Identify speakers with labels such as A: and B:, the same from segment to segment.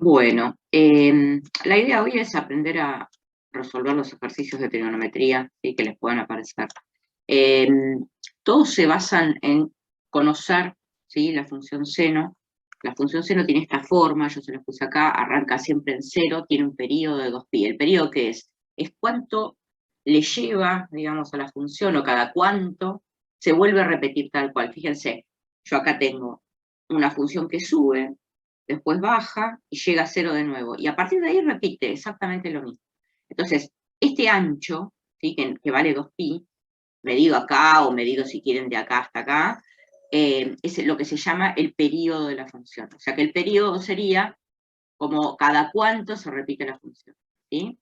A: Bueno, la idea hoy es aprender a resolver los ejercicios de trigonometría, ¿sí? Que les puedan aparecer. Todos se basan en conocer, ¿sí? La función seno. La función seno tiene esta forma, yo se la puse acá, arranca siempre en cero, tiene un periodo de 2π. ¿El periodo qué es? Es cuánto le lleva, digamos, a la función o cada cuánto se vuelve a repetir tal cual. Fíjense, yo acá tengo una función que sube, después baja y llega a cero de nuevo. Y a partir de ahí repite exactamente lo mismo. Entonces, este ancho, ¿sí? que vale 2π, medido acá o medido si quieren de acá hasta acá, es lo que se llama el periodo de la función. O sea que el periodo sería como cada cuánto se repite la función. ¿Sí?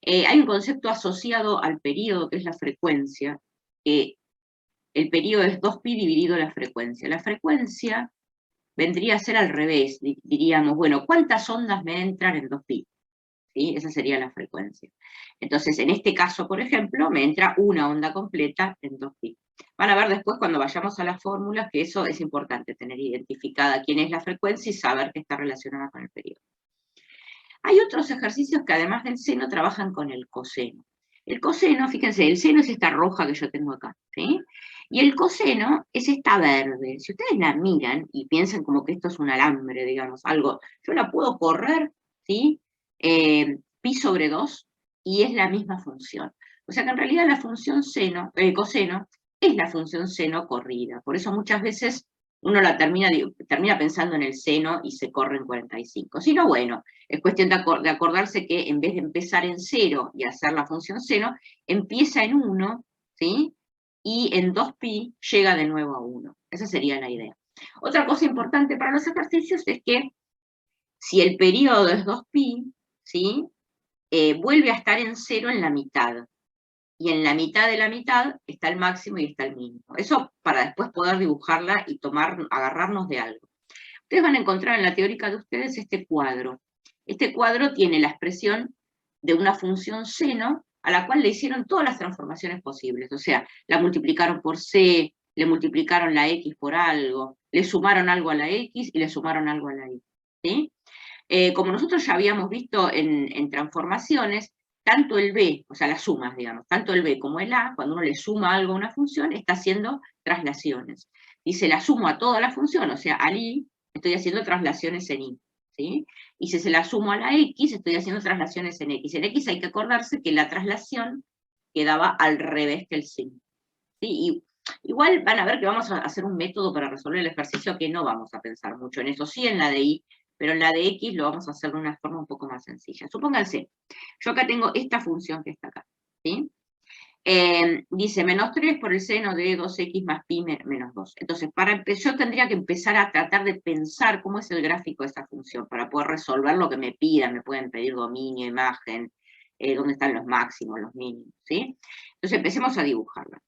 A: Hay un concepto asociado al periodo que es la frecuencia, que el periodo es 2π dividido la frecuencia. La frecuencia vendría a ser al revés, diríamos, bueno, ¿cuántas ondas me entran en 2π? ¿Sí? Esa sería la frecuencia. Entonces, en este caso, por ejemplo, me entra una onda completa en 2π. Van a ver después, cuando vayamos a las fórmulas, que eso es importante, tener identificada quién es la frecuencia y saber que está relacionada con el periodo. Hay otros ejercicios que además del seno trabajan con el coseno. El coseno, fíjense, el seno es esta roja que yo tengo acá, ¿sí? Y el coseno es esta verde. Si ustedes la miran y piensan como que esto es un alambre, digamos, algo, yo la puedo correr, ¿sí? Pi sobre 2 y es la misma función. O sea que en realidad la función coseno es la función seno corrida. Por eso muchas veces uno la termina pensando en el seno y se corre en 45. Si no, bueno, es cuestión de acordarse que en vez de empezar en 0 y hacer la función seno, empieza en 1, ¿sí? Y en 2π llega de nuevo a 1. Esa sería la idea. Otra cosa importante para los ejercicios es que si el periodo es 2π, ¿sí? Vuelve a estar en 0 en la mitad. Y en la mitad de la mitad está el máximo y está el mínimo. Eso para después poder dibujarla y agarrarnos de algo. Ustedes van a encontrar en la teórica de ustedes este cuadro. Este cuadro tiene la expresión de una función seno a la cual le hicieron todas las transformaciones posibles. O sea, la multiplicaron por c, le multiplicaron la x por algo, le sumaron algo a la x y le sumaron algo a la y. ¿Sí? Como nosotros ya habíamos visto en transformaciones, tanto el b, o sea, las sumas, digamos, tanto el b como el a, cuando uno le suma algo a una función, está haciendo traslaciones. Dice, la sumo a toda la función, o sea, al i, estoy haciendo traslaciones en y, ¿sí? Y si se la sumo a la x, estoy haciendo traslaciones en x. En x hay que acordarse que la traslación quedaba al revés que el signo, ¿sí? Y igual van a ver que vamos a hacer un método para resolver el ejercicio que no vamos a pensar mucho en eso, sí en la de y, pero en la de x lo vamos a hacer de una forma un poco más sencilla. Supónganse, yo acá tengo esta función que está acá, ¿sí? Dice menos 3 por el seno de 2x más pi menos 2. Entonces, yo tendría que empezar a tratar de pensar cómo es el gráfico de esta función para poder resolver lo que me pidan. Me pueden pedir dominio, imagen, dónde están los máximos, los mínimos, ¿sí? Entonces, empecemos a dibujarla.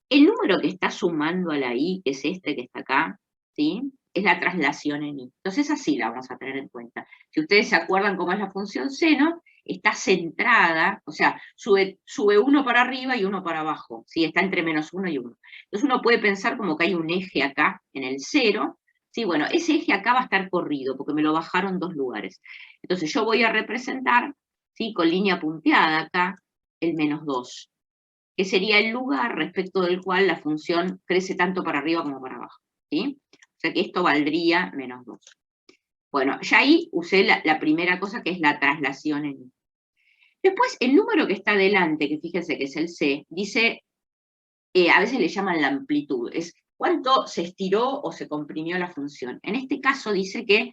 A: El número que está sumando a la i, que es este que está acá, ¿sí? Es la traslación en i. Entonces, así la vamos a tener en cuenta. Si ustedes se acuerdan cómo es la función seno, está centrada, o sea, sube uno para arriba y uno para abajo, ¿sí? Está entre menos 1 y 1. Entonces uno puede pensar como que hay un eje acá en el 0, ¿sí? Bueno, ese eje acá va a estar corrido, porque me lo bajaron 2 lugares. Entonces yo voy a representar, ¿sí? Con línea punteada acá, el menos 2, que sería el lugar respecto del cual la función crece tanto para arriba como para abajo, ¿sí? O sea que esto valdría menos 2. Bueno, ya ahí usé la primera cosa que es la traslación en i. Después, el número que está adelante, que fíjense que es el c, dice, a veces le llaman la amplitud, es cuánto se estiró o se comprimió la función. En este caso dice que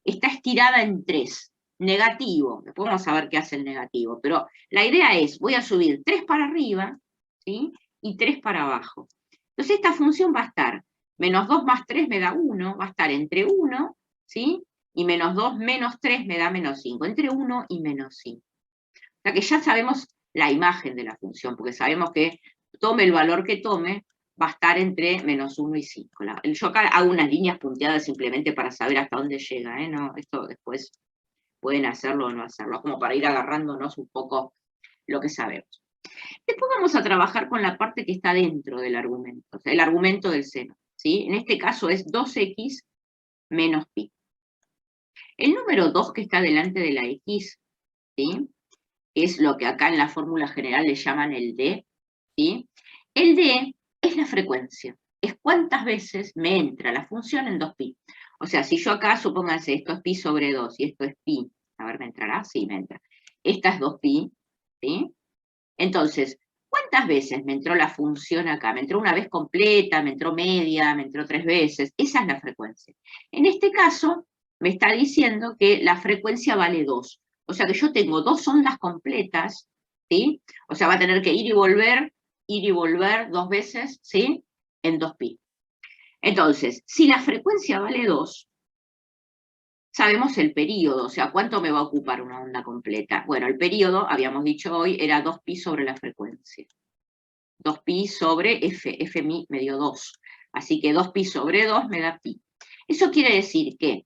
A: está estirada en 3, negativo. Después vamos a ver qué hace el negativo, pero la idea es, voy a subir 3 para arriba, ¿sí? Y 3 para abajo. Entonces esta función va a estar, menos 2 más 3 me da 1, va a estar entre 1, ¿sí? Y menos 2 menos 3 me da menos 5, entre 1 y menos 5. O sea que ya sabemos la imagen de la función, porque sabemos que tome el valor que tome, va a estar entre menos 1 y 5. Yo acá hago unas líneas punteadas simplemente para saber hasta dónde llega, ¿eh? No, esto después pueden hacerlo o no hacerlo, como para ir agarrándonos un poco lo que sabemos. Después vamos a trabajar con la parte que está dentro del argumento, o sea, el argumento del seno, ¿sí? En este caso es 2x menos pi. El número 2 que está delante de la X, ¿sí? Es lo que acá en la fórmula general le llaman el D, ¿sí? El D es la frecuencia, es cuántas veces me entra la función en 2pi. O sea, si yo acá, supónganse, esto es pi sobre 2 y esto es pi, a ver, ¿me entrará? Sí, me entra. Esta es 2pi, ¿sí? Entonces, ¿cuántas veces me entró la función acá? ¿Me entró una vez completa, me entró media, me entró 3 veces? Esa es la frecuencia. En este caso, me está diciendo que la frecuencia vale 2. O sea que yo tengo 2 ondas completas, ¿sí? O sea, va a tener que ir y volver 2 veces, ¿sí? En 2pi. Entonces, si la frecuencia vale 2, sabemos el período, o sea, ¿cuánto me va a ocupar una onda completa? Bueno, el período, habíamos dicho hoy, era 2pi sobre la frecuencia. 2pi sobre f mi me dio 2. Así que 2pi sobre 2 me da pi. Eso quiere decir que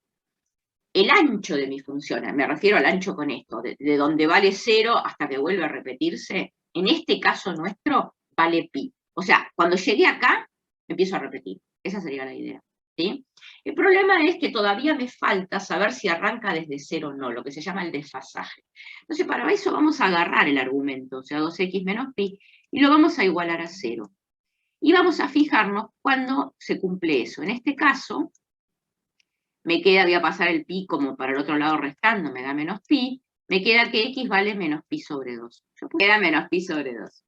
A: el ancho de mi función, me refiero al ancho con esto, de donde vale 0 hasta que vuelve a repetirse, en este caso nuestro, vale pi. O sea, cuando llegué acá, empiezo a repetir. Esa sería la idea. ¿Sí? El problema es que todavía me falta saber si arranca desde 0 o no, lo que se llama el desfasaje. Entonces, para eso vamos a agarrar el argumento, o sea, 2x menos pi, y lo vamos a igualar a 0. Y vamos a fijarnos cuándo se cumple eso. En este caso, me queda, voy a pasar el pi como para el otro lado restando, me da menos pi, me queda que x vale menos pi sobre 2. Queda menos pi sobre 2.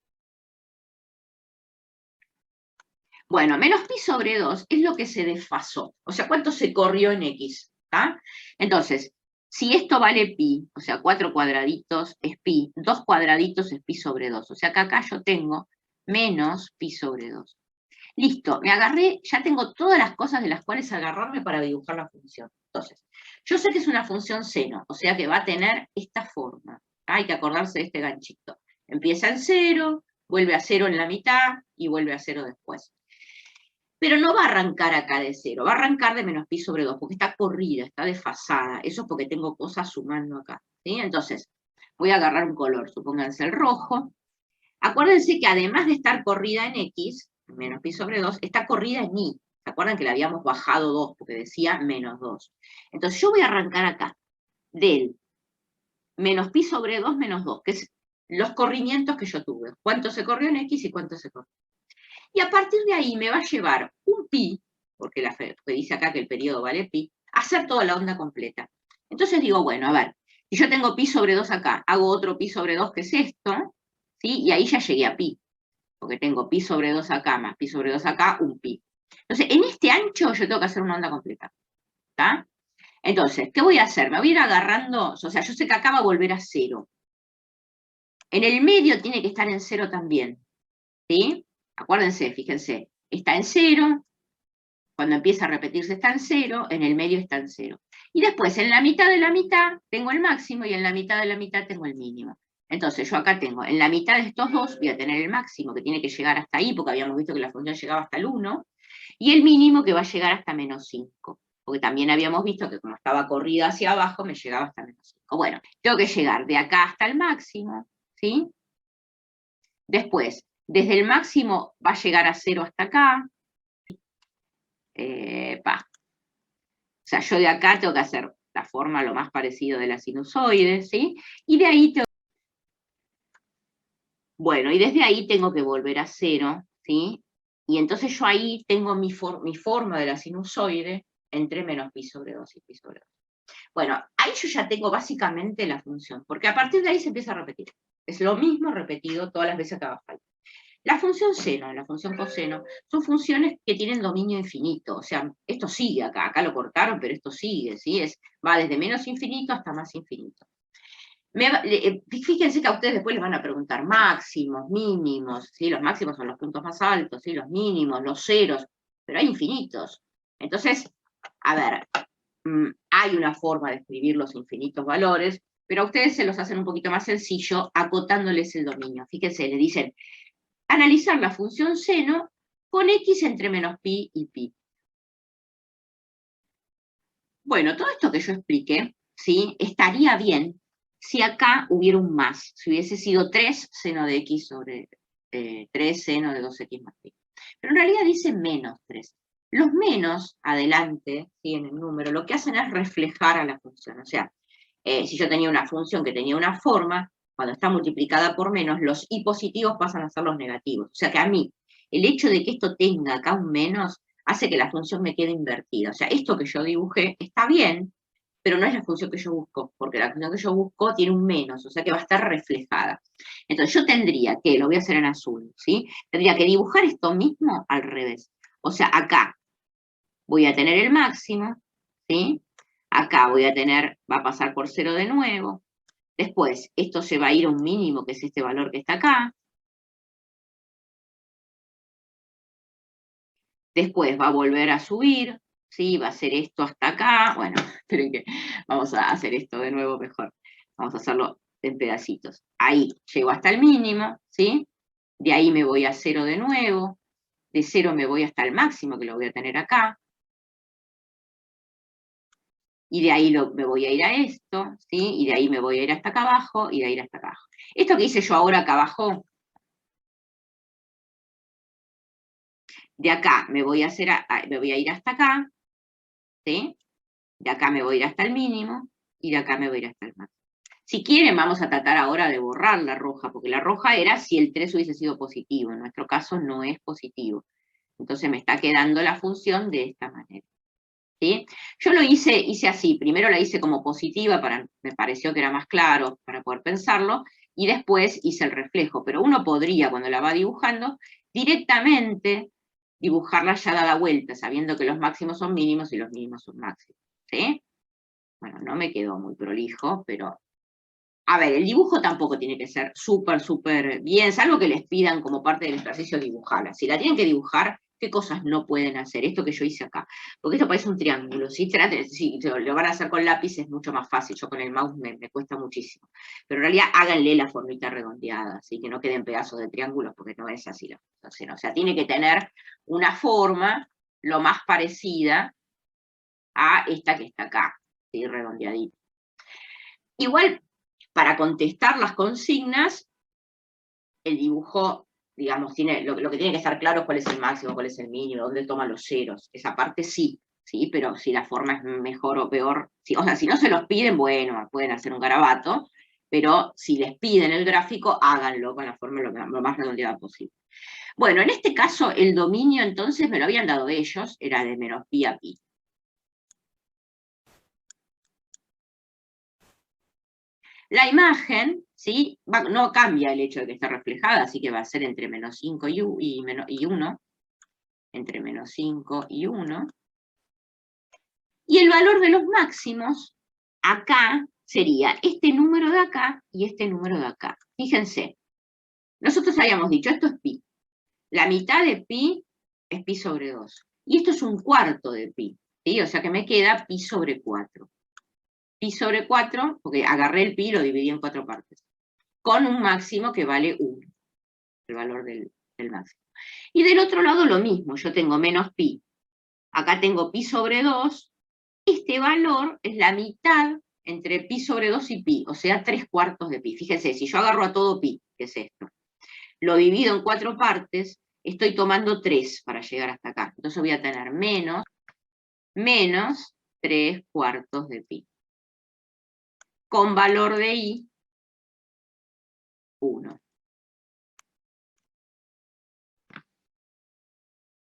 A: Bueno, menos pi sobre 2 es lo que se desfasó, o sea, cuánto se corrió en x, ¿tá? Entonces, si esto vale pi, o sea, 4 cuadraditos es pi, 2 cuadraditos es pi sobre 2, o sea que acá yo tengo menos pi sobre 2. Listo, me agarré, ya tengo todas las cosas de las cuales agarrarme para dibujar la función. Entonces, yo sé que es una función seno, o sea que va a tener esta forma. Hay que acordarse de este ganchito. Empieza en 0, vuelve a 0 en la mitad y vuelve a 0 después. Pero no va a arrancar acá de 0, va a arrancar de menos pi sobre 2, porque está corrida, está desfasada. Eso es porque tengo cosas sumando acá. ¿Sí? Entonces, voy a agarrar un color, supónganse el rojo. Acuérdense que además de estar corrida en x, menos pi sobre 2, está corrida en y. ¿Se acuerdan que le habíamos bajado 2 porque decía menos 2? Entonces yo voy a arrancar acá, del menos pi sobre 2 menos 2, que es los corrimientos que yo tuve. ¿Cuánto se corrió en x y cuánto se corrió? Y a partir de ahí me va a llevar un pi, porque dice acá que el periodo vale pi, a hacer toda la onda completa. Entonces digo, bueno, a ver, si yo tengo pi sobre 2 acá, hago otro pi sobre 2 que es esto, ¿sí? Y ahí ya llegué a pi, porque tengo pi sobre 2 acá más pi sobre 2 acá, un pi. Entonces, en este ancho yo tengo que hacer una onda completa, ¿está? Entonces, ¿qué voy a hacer? Me voy a ir agarrando, o sea, yo sé que acá va a volver a 0. En el medio tiene que estar en 0 también, ¿sí? Acuérdense, fíjense, está en 0, cuando empieza a repetirse está en 0, en el medio está en 0. Y después, en la mitad de la mitad, tengo el máximo, y en la mitad de la mitad tengo el mínimo. Entonces, yo acá tengo, en la mitad de estos dos, voy a tener el máximo, que tiene que llegar hasta ahí, porque habíamos visto que la función llegaba hasta el 1, y el mínimo que va a llegar hasta menos 5, porque también habíamos visto que como estaba corrida hacia abajo, me llegaba hasta menos 5. Bueno, tengo que llegar de acá hasta el máximo, ¿sí? Después, desde el máximo va a llegar a 0 hasta acá. O sea, yo de acá tengo que hacer la forma lo más parecido de la sinusoide, ¿sí? Y de ahí bueno, y desde ahí tengo que volver a 0, ¿sí? Y entonces yo ahí tengo mi forma de la sinusoide entre menos pi sobre 2 y pi sobre 2. Bueno, ahí yo ya tengo básicamente la función, porque a partir de ahí se empieza a repetir. Es lo mismo repetido todas las veces que haga falta. La función seno, la función coseno, son funciones que tienen dominio infinito, o sea, esto sigue acá lo cortaron, pero esto sigue, ¿sí? Va desde menos infinito hasta más infinito. Fíjense que a ustedes después les van a preguntar máximos, mínimos, ¿sí? Los máximos son los puntos más altos, ¿sí? Los mínimos, los ceros, pero hay infinitos. Entonces, a ver, hay una forma de escribir los infinitos valores, pero a ustedes se los hacen un poquito más sencillo acotándoles el dominio. Fíjense, le dicen, analizar la función seno con x entre menos pi y pi. Bueno, todo esto que yo expliqué, ¿sí? Estaría bien si acá hubiera un más, si hubiese sido 3 seno de x sobre 3 seno de 2x más pi. Pero en realidad dice menos 3. Los menos adelante, ¿sí? En el número, lo que hacen es reflejar a la función. O sea, si yo tenía una función que tenía una forma, cuando está multiplicada por menos, los y positivos pasan a ser los negativos. O sea que a mí, el hecho de que esto tenga acá un menos, hace que la función me quede invertida. O sea, esto que yo dibujé está bien, pero no es la función que yo busco, porque la función que yo busco tiene un menos, o sea que va a estar reflejada. Entonces yo tendría que, lo voy a hacer en azul, ¿sí? Tendría que dibujar esto mismo al revés. O sea, acá voy a tener el máximo, ¿sí? Acá voy a tener, va a pasar por 0 de nuevo. Después, esto se va a ir a un mínimo, que es este valor que está acá. Después va a volver a subir, ¿sí? Va a hacer esto hasta acá. Bueno, esperen que vamos a hacer esto de nuevo mejor. Vamos a hacerlo en pedacitos. Ahí llego hasta el mínimo, ¿sí? De ahí me voy a 0 de nuevo. De 0 me voy hasta el máximo, que lo voy a tener acá. Y de ahí me voy a ir a esto, ¿sí? Y de ahí me voy a ir hasta acá abajo, y de ahí hasta acá abajo. Esto que hice yo ahora acá abajo, de acá me voy a ir hasta acá, ¿sí? De acá me voy a ir hasta el mínimo, y de acá me voy a ir hasta el máximo. Si quieren, vamos a tratar ahora de borrar la roja, porque la roja era si el 3 hubiese sido positivo. En nuestro caso no es positivo. Entonces me está quedando la función de esta manera. ¿Sí? Yo lo hice así. Primero la hice como positiva, me pareció que era más claro para poder pensarlo, y después hice el reflejo. Pero uno podría, cuando la va dibujando, directamente dibujarla ya dada vuelta, sabiendo que los máximos son mínimos y los mínimos son máximos. ¿Sí? Bueno, no me quedó muy prolijo, pero... A ver, el dibujo tampoco tiene que ser súper bien, salvo que les pidan como parte del ejercicio dibujarla. Si la tienen que dibujar, ¿qué cosas no pueden hacer? Esto que yo hice acá. Porque esto parece un triángulo. Si lo van a hacer con lápiz es mucho más fácil. Yo con el mouse me cuesta muchísimo. Pero en realidad háganle la formita redondeada, así que no queden pedazos de triángulos, porque no es así la función. O sea, tiene que tener una forma lo más parecida a esta que está acá, ¿sí? Redondeadita. Igual, para contestar las consignas, el dibujo, digamos, lo que tiene que estar claro es cuál es el máximo, cuál es el mínimo, dónde toma los ceros. Esa parte sí, pero si la forma es mejor o peor, sí, o sea, si no se los piden, bueno, pueden hacer un garabato, pero si les piden el gráfico, háganlo con la forma lo más redondeada posible. Bueno, en este caso, el dominio, entonces, me lo habían dado ellos, era de menos pi a pi. La imagen, ¿sí? No cambia el hecho de que esté reflejada, así que va a ser entre menos 5 y 1, entre menos 5 y 1. Y el valor de los máximos, acá, sería este número de acá y este número de acá. Fíjense, nosotros habíamos dicho, esto es pi. La mitad de pi es pi sobre 2. Y esto es un cuarto de pi, ¿sí? O sea que me queda pi sobre 4. Pi sobre 4, porque agarré el pi y lo dividí en 4 partes, con un máximo que vale 1, el valor del máximo. Y del otro lado lo mismo, yo tengo menos pi. Acá tengo pi sobre 2, este valor es la mitad entre pi sobre 2 y pi, o sea, 3/4 de pi. Fíjense, si yo agarro a todo pi, que es esto, lo divido en 4 partes, estoy tomando 3 para llegar hasta acá. Entonces voy a tener menos 3/4 de pi. Con valor de i, 1.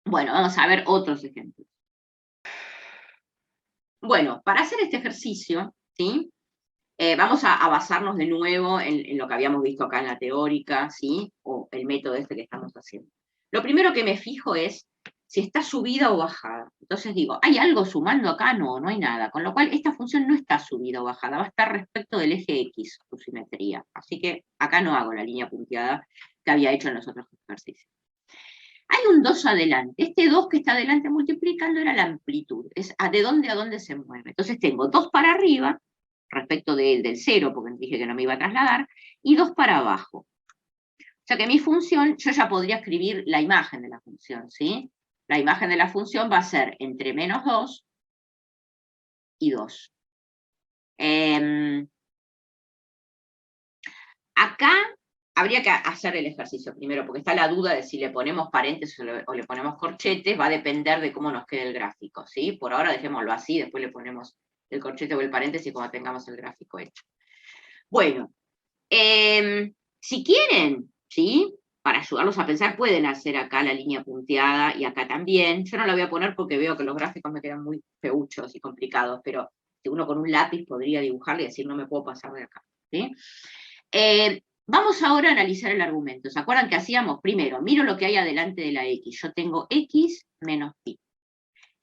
A: Bueno, vamos a ver otros ejemplos. Bueno, para hacer este ejercicio, ¿sí? Vamos a basarnos de nuevo en lo que habíamos visto acá en la teórica, ¿sí? O el método este que estamos haciendo. Lo primero que me fijo es si está subida o bajada. Entonces digo, ¿hay algo sumando acá? No, no hay nada. Con lo cual, esta función no está subida o bajada, va a estar respecto del eje X, su simetría. Así que acá no hago la línea punteada que había hecho en los otros ejercicios. Hay un 2 adelante. Este 2 que está adelante multiplicando era la amplitud. Es de dónde a dónde se mueve. Entonces tengo 2 para arriba, respecto del 0, porque dije que no me iba a trasladar, y 2 para abajo. O sea que mi función, yo ya podría escribir la imagen de la función, ¿sí? La imagen de la función va a ser entre menos 2 y 2. Acá habría que hacer el ejercicio primero, porque está la duda de si le ponemos paréntesis o le ponemos corchetes, va a depender de cómo nos quede el gráfico, ¿sí? Por ahora dejémoslo así, después le ponemos el corchete o el paréntesis cuando tengamos el gráfico hecho. Bueno, si quieren, ¿sí? Para ayudarlos a pensar, pueden hacer acá la línea punteada y acá también. Yo no la voy a poner porque veo que los gráficos me quedan muy feuchos y complicados, pero si uno con un lápiz podría dibujarle y decir, no me puedo pasar de acá, ¿sí? Vamos ahora a analizar el argumento. ¿Se acuerdan que hacíamos? Primero, miro lo que hay adelante de la X. Yo tengo X menos pi.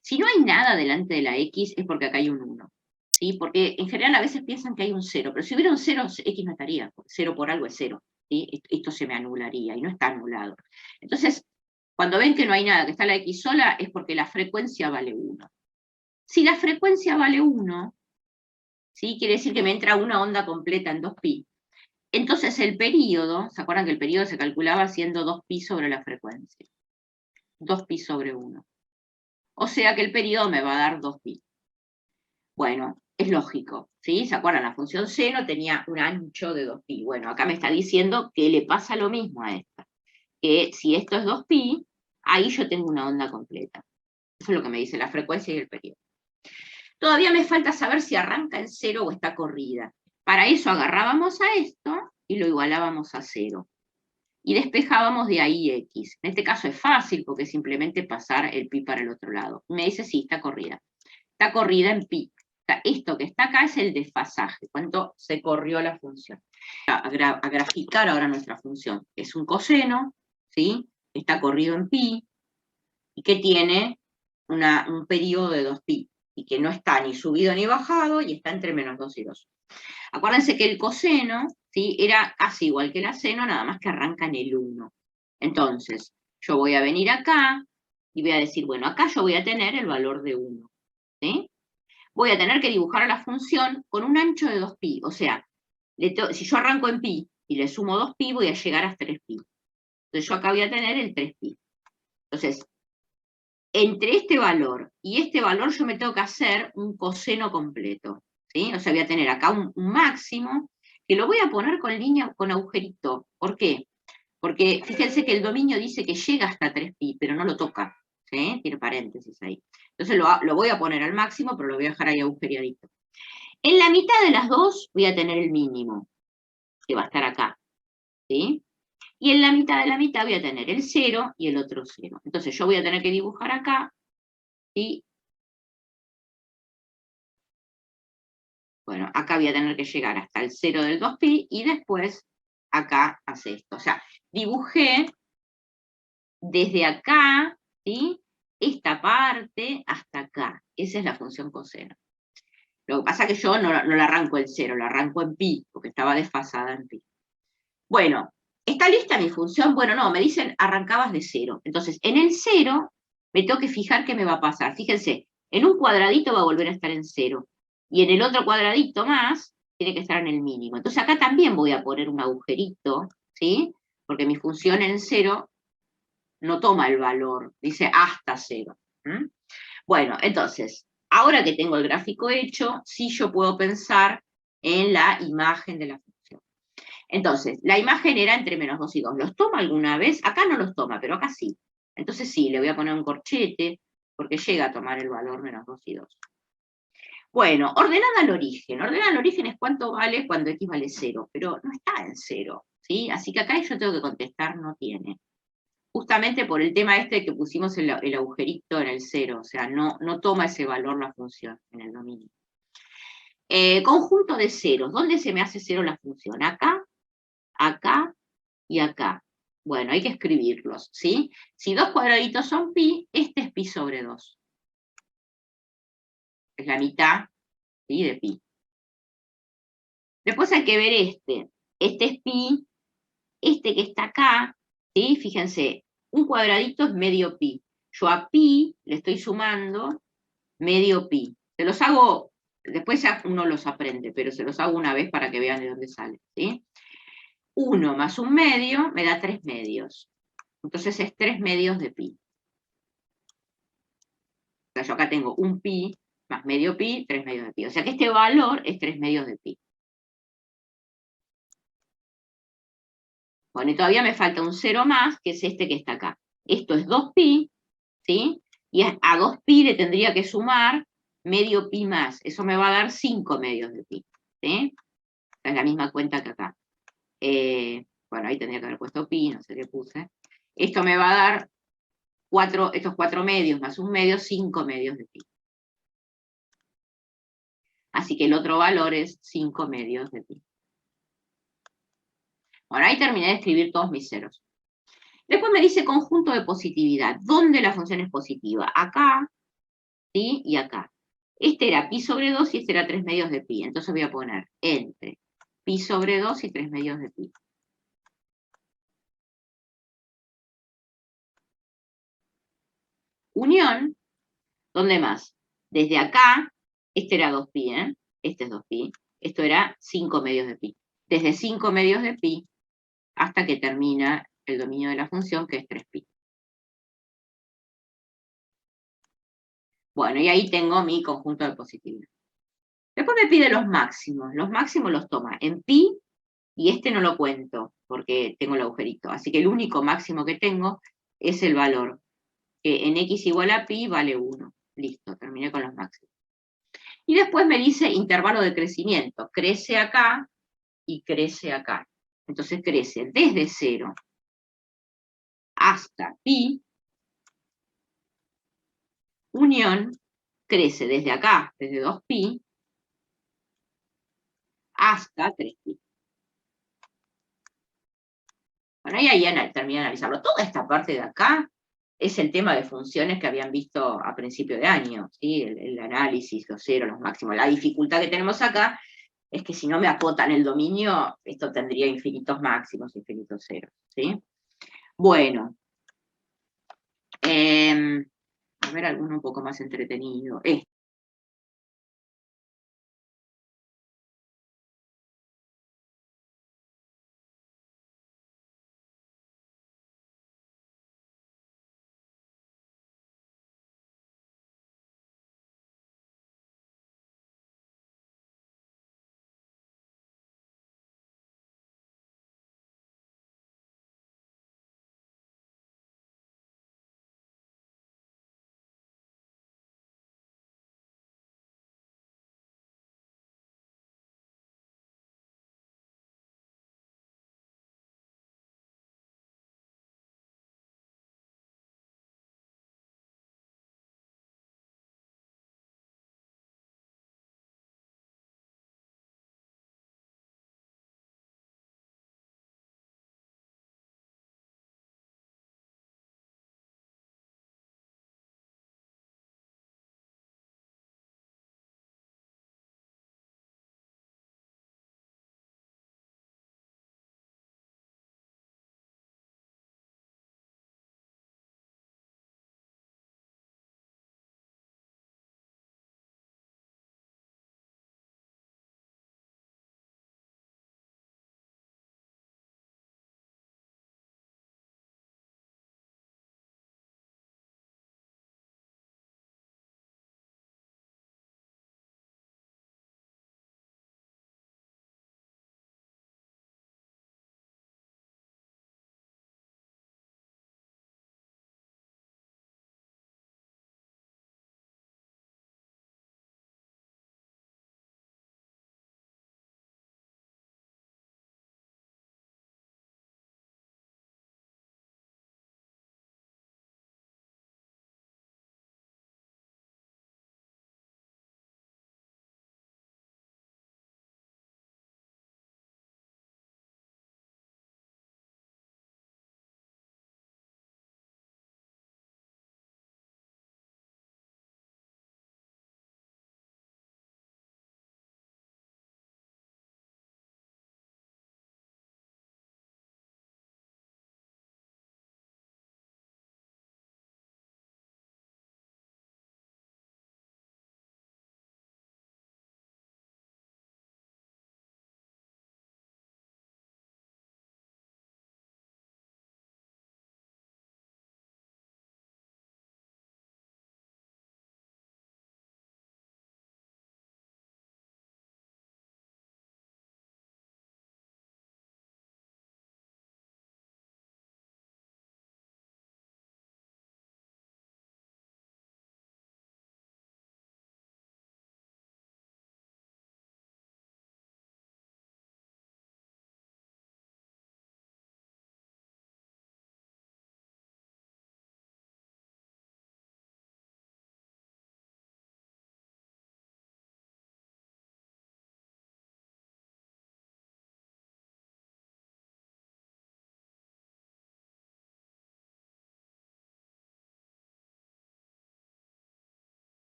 A: Si no hay nada delante de la X es porque acá hay un 1. ¿Sí? Porque en general a veces piensan que hay un 0, pero si hubiera un 0, X no estaría. 0 por algo es 0. ¿Sí? Esto se me anularía y no está anulado. Entonces, cuando ven que no hay nada, que está la X sola, es porque la frecuencia vale 1. Si la frecuencia vale 1, ¿sí? Quiere decir que me entra una onda completa en 2pi. Entonces el período, ¿se acuerdan que el período se calculaba haciendo 2pi sobre la frecuencia? 2pi sobre 1. O sea que el período me va a dar 2pi. Bueno, es lógico, ¿sí? ¿Se acuerdan? La función seno tenía un ancho de 2pi. Bueno, acá me está diciendo que le pasa lo mismo a esta. Que si esto es 2pi, ahí yo tengo una onda completa. Eso es lo que me dice la frecuencia y el período. Todavía me falta saber si arranca en 0 o está corrida. Para eso agarrábamos a esto y lo igualábamos a 0. Y despejábamos de ahí X. En este caso es fácil porque es simplemente pasar el pi para el otro lado. Me dice, sí, está corrida. Está corrida en pi. Esto que está acá es el desfasaje, cuánto se corrió la función. A graficar ahora nuestra función. Es un coseno, ¿sí? Está corrido en pi, y que tiene un periodo de 2pi, y que no está ni subido ni bajado, y está entre menos 2 y 2. Acuérdense que el coseno, ¿sí? Era casi igual que el seno, nada más que arranca en el 1. Entonces, yo voy a venir acá, y voy a decir, bueno, acá yo voy a tener el valor de 1, ¿sí? Voy a tener que dibujar a la función con un ancho de 2pi, o sea, si yo arranco en pi y le sumo 2pi, voy a llegar a 3pi. Entonces yo acá voy a tener el 3pi. Entonces, entre este valor y este valor yo me tengo que hacer un coseno completo, ¿sí? O sea, voy a tener acá un máximo, que lo voy a poner con línea, con agujerito. ¿Por qué? Porque fíjense que el dominio dice que llega hasta 3pi, pero no lo toca, ¿sí? Tiene paréntesis ahí. Entonces lo voy a poner al máximo, pero lo voy a dejar ahí agujereadito. En la mitad de las dos voy a tener el mínimo, que va a estar acá, ¿sí? Y en la mitad de la mitad voy a tener el 0 y el otro 0. Entonces yo voy a tener que dibujar acá, ¿sí? Bueno, acá voy a tener que llegar hasta el 0 del 2pi, y después acá hace esto. O sea, dibujé desde acá, ¿sí? Esta parte hasta acá. Esa es la función coseno. Lo que pasa es que yo no la arranco en 0, la arranco en pi, porque estaba desfasada en pi. Bueno, ¿está lista mi función? Bueno, no, me dicen arrancabas de 0. Entonces, en el 0 me tengo que fijar qué me va a pasar. Fíjense, en un cuadradito va a volver a estar en 0. Y en el otro cuadradito más, tiene que estar en el mínimo. Entonces acá también voy a poner un agujerito, ¿sí? Porque mi función en 0 no toma el valor, dice hasta 0. Bueno, entonces, ahora que tengo el gráfico hecho, sí yo puedo pensar en la imagen de la función. Entonces, la imagen era entre menos 2 y 2. ¿Los toma alguna vez? Acá no los toma, pero acá sí. Entonces sí, le voy a poner un corchete, porque llega a tomar el valor menos 2 y 2. Bueno, ordenada al origen. Ordenada al origen es cuánto vale cuando x vale 0, pero no está en 0, ¿sí? Así que acá yo tengo que contestar no tiene. Justamente por el tema este que pusimos el agujerito en el 0, o sea, no toma ese valor la función en el dominio. Conjunto de ceros. ¿Dónde se me hace 0 la función? Acá, acá y acá. Bueno, hay que escribirlos, ¿sí? Si dos cuadraditos son pi, este es pi sobre 2. Es la mitad, ¿sí? De pi. Después hay que ver este. Este es pi, este que está acá, ¿sí? Fíjense, un cuadradito es medio pi. Yo a pi le estoy sumando medio pi. Se los hago, después ya uno los aprende, pero se los hago una vez para que vean de dónde sale, ¿sí? 1 más un medio me da 3 medios. Entonces es 3 medios de pi. O sea, yo acá tengo un pi más medio pi, 3 medios de pi. O sea que este valor es 3 medios de pi. Bueno, y todavía me falta un 0 más, que es este que está acá. Esto es 2pi, ¿sí? Y a 2pi le tendría que sumar medio pi más. Eso me va a dar 5 medios de pi, ¿sí? Es la misma cuenta que acá. Bueno, ahí tendría que haber puesto pi, no sé qué puse. Esto me va a dar estos 4 medios más un medio, 5 medios de pi. Así que el otro valor es 5 medios de pi. Bueno, ahí terminé de escribir todos mis ceros. Después me dice conjunto de positividad. ¿Dónde la función es positiva? Acá, ¿sí? Y acá. Este era pi sobre 2 y este era 3 medios de pi. Entonces voy a poner entre pi sobre 2 y 3 medios de pi. Unión, ¿dónde más? Desde acá, este era 2pi, ¿eh? Este es 2pi. Esto era 5 medios de pi. Desde 5 medios de pi hasta que termina el dominio de la función, que es 3pi. Bueno, y ahí tengo mi conjunto de positividad. Después me pide los máximos. Los máximos los toma en pi, y este no lo cuento, porque tengo el agujerito. Así que el único máximo que tengo es el valor, que en x igual a pi vale 1. Listo, terminé con los máximos. Y después me dice intervalo de crecimiento. Crece acá y crece acá. Entonces crece desde 0 hasta pi, unión, crece desde acá, desde 2pi, hasta 3pi. Bueno, y ahí terminé de analizarlo. Toda esta parte de acá es el tema de funciones que habían visto a principio de año, ¿sí? El análisis, los ceros, los máximos. La dificultad que tenemos acá es que si no me acotan el dominio, esto tendría infinitos máximos, infinitos ceros, ¿sí? Bueno, a ver alguno un poco más entretenido.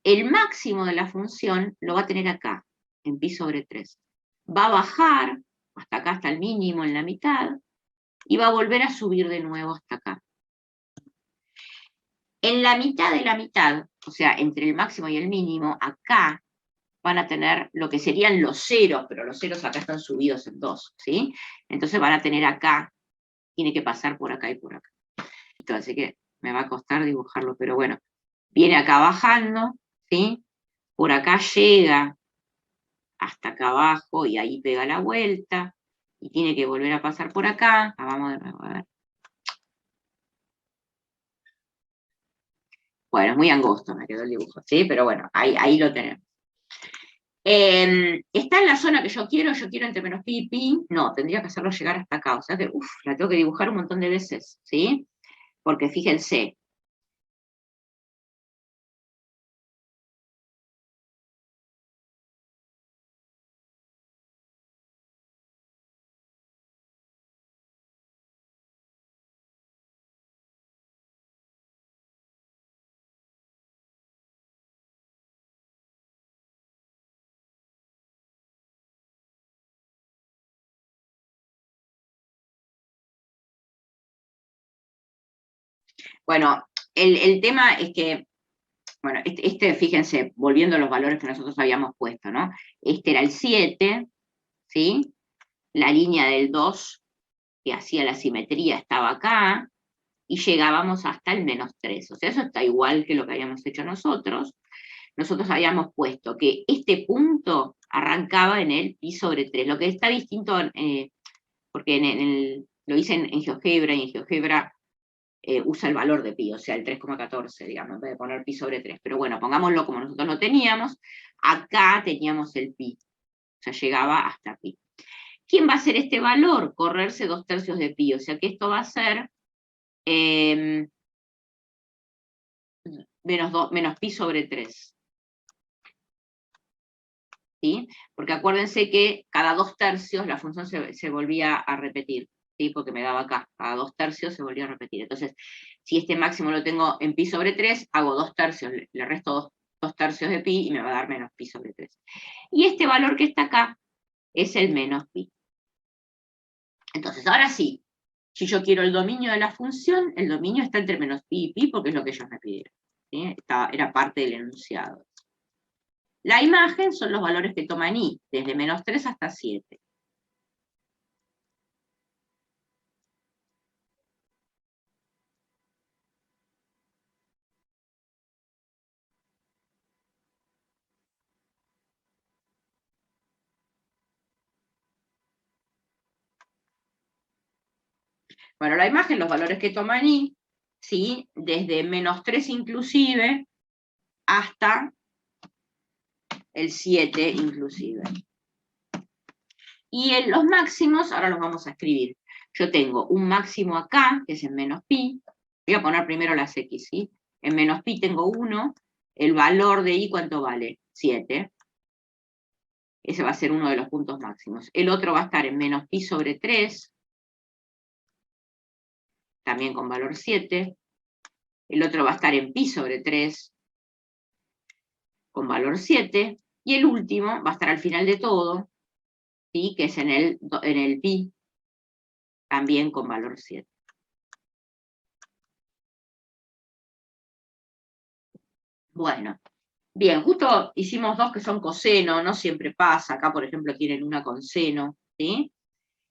A: el máximo de la función lo va a tener acá, en pi sobre 3. Va a bajar hasta acá, hasta el mínimo en la mitad, y va a volver a subir de nuevo hasta acá. En la mitad de la mitad, o sea, entre el máximo y el mínimo, acá van a tener lo que serían los ceros, pero los ceros acá están subidos en 2, ¿sí? Entonces van a tener acá, tiene que pasar por acá y por acá. Así que me va a costar dibujarlo, pero bueno, viene acá bajando, ¿sí? Por acá llega hasta acá abajo y ahí pega la vuelta, y tiene que volver a pasar por acá. Vamos de nuevo, a ver. Bueno, es muy angosto, me quedó el dibujo, ¿sí? Pero bueno, ahí lo tenemos. ¿Está en la zona que yo quiero entre menos pi y pi? No, tendría que hacerlo llegar hasta acá, o sea que, la tengo que dibujar un montón de veces, ¿sí? Porque fíjense, bueno, el tema es que, bueno, fíjense, volviendo a los valores que nosotros habíamos puesto, ¿no? Este era el 7, ¿sí? La línea del 2 que hacía la simetría estaba acá, y llegábamos hasta el menos 3. O sea, eso está igual que lo que habíamos hecho nosotros. Nosotros habíamos puesto que este punto arrancaba en el pi sobre 3. Lo que está distinto, porque lo hice en GeoGebra, y en GeoGebra usa el valor de pi, o sea, el 3,14, digamos, en vez de poner pi sobre 3. Pero bueno, pongámoslo como nosotros lo teníamos. Acá teníamos el pi, o sea, llegaba hasta pi. ¿Quién va a ser este valor? Correrse 2/3 de pi, o sea que esto va a ser menos pi sobre 3. ¿Sí? Porque acuérdense que cada 2/3 la función se volvía a repetir, ¿sí? Porque me daba acá, cada 2/3 se volvía a repetir. Entonces, si este máximo lo tengo en pi sobre 3, hago 2/3, le resto 2/3 de pi y me va a dar menos pi sobre 3. Y este valor que está acá es el menos pi. Entonces, ahora sí, si yo quiero el dominio de la función, el dominio está entre menos pi y pi porque es lo que ellos me pidieron, ¿sí? Era parte del enunciado. La imagen son los valores que toman i, desde menos 3 hasta 7. Bueno, la imagen, los valores que toman i, ¿sí? Desde menos 3 inclusive hasta el 7 inclusive. Y en los máximos, ahora los vamos a escribir. Yo tengo un máximo acá, que es en menos pi. Voy a poner primero las x, ¿sí? En menos pi tengo 1. El valor de i, ¿cuánto vale? 7. Ese va a ser uno de los puntos máximos. El otro va a estar en menos pi sobre 3, también con valor 7. El otro va a estar en pi sobre 3, con valor 7. Y el último va a estar al final de todo, ¿sí? Que es en el pi, también con valor 7. Bueno, bien, justo hicimos dos que son coseno, no siempre pasa. Acá, por ejemplo, tienen una con seno, ¿sí?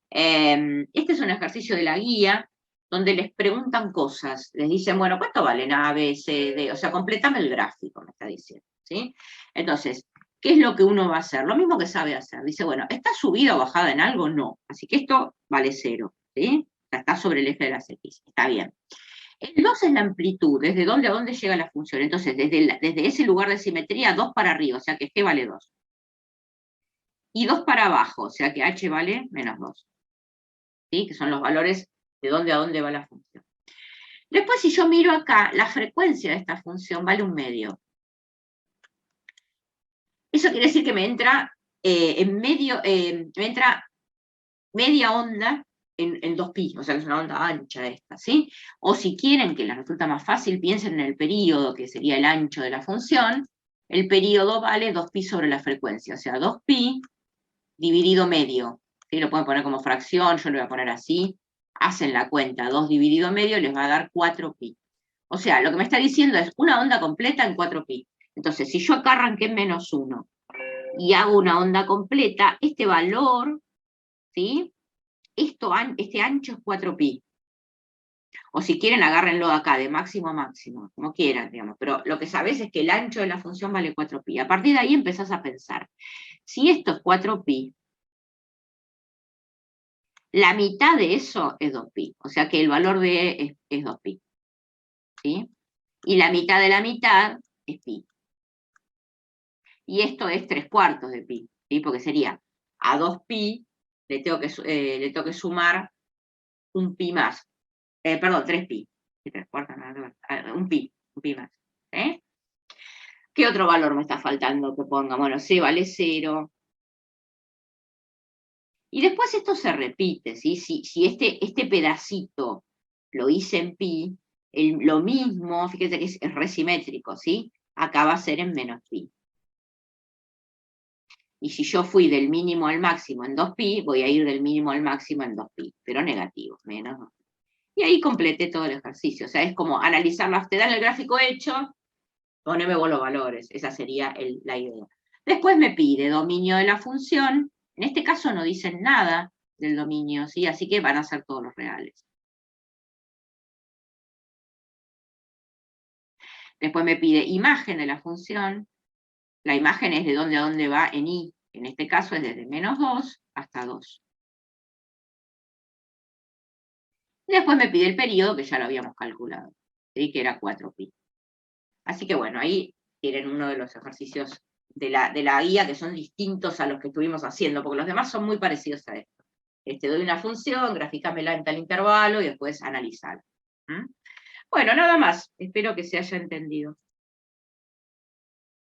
A: Este es un ejercicio de la guía, donde les preguntan cosas. Les dicen, bueno, ¿cuánto valen A, B, C, D? O sea, completame el gráfico, me está diciendo, ¿sí? Entonces, ¿qué es lo que uno va a hacer? Lo mismo que sabe hacer. Dice, bueno, ¿está subida o bajada en algo? No. Así que esto vale 0, ¿sí? O sea, está sobre el eje de las X. Está bien. El 2 es la amplitud, desde dónde a dónde llega la función. Entonces, desde ese lugar de simetría, 2 para arriba, o sea que G vale 2. Y 2 para abajo, o sea que H vale menos 2. ¿Sí? Que son los valores de dónde a dónde va la función. Después, si yo miro acá, la frecuencia de esta función vale 1/2. Eso quiere decir que me entra me entra media onda en 2pi, o sea que es una onda ancha esta, ¿sí? O si quieren que les resulta más fácil, piensen en el período, que sería el ancho de la función. el periodo vale 2pi sobre la frecuencia, o sea, 2pi dividido medio. ¿Sí? Lo pueden poner como fracción, yo lo voy a poner así. Hacen la cuenta, 2 dividido medio les va a dar 4pi. O sea, lo que me está diciendo es una onda completa en 4pi. Entonces, si yo acá arranqué en -1 y hago una onda completa, este valor, ¿sí? Este ancho es 4pi. O si quieren, agárrenlo de acá, de máximo a máximo, como quieran, digamos. Pero lo que sabes es que el ancho de la función vale 4pi. A partir de ahí empezás a pensar, si esto es 4pi, la mitad de eso es 2pi. O sea que el valor de E es 2pi. ¿Sí? Y la mitad de la mitad es pi. Y esto es 3/4 de pi, ¿sí? Porque sería a 2pi le tengo que sumar un pi más. Perdón, 3pi. 3/4, un pi más. ¿Qué otro valor me está faltando que ponga? Bueno, C vale 0. Y después esto se repite, ¿sí? Si este pedacito lo hice en pi, lo mismo, fíjense que es resimétrico, ¿sí? Acá va a ser en -pi. Y si yo fui del mínimo al máximo en 2pi, voy a ir del mínimo al máximo en 2pi, pero negativo, menos 2pi. Y ahí completé todo el ejercicio. O sea, es como analizarlo, te dan el gráfico hecho, poneme vos los valores, esa sería la idea. Después me pide dominio de la función, en este caso no dicen nada del dominio, ¿sí? Así que van a ser todos los reales. Después me pide imagen de la función, la imagen es de dónde a dónde va en i, en este caso es desde -2 hasta 2. Y después me pide el periodo, que ya lo habíamos calculado, ¿sí? Que era 4pi. Así que bueno, ahí tienen uno de los ejercicios de la guía que son distintos a los que estuvimos haciendo, porque los demás son muy parecidos a esto. Doy una función, grafícamela en tal intervalo y después analizar. Bueno, nada más. Espero que se haya entendido.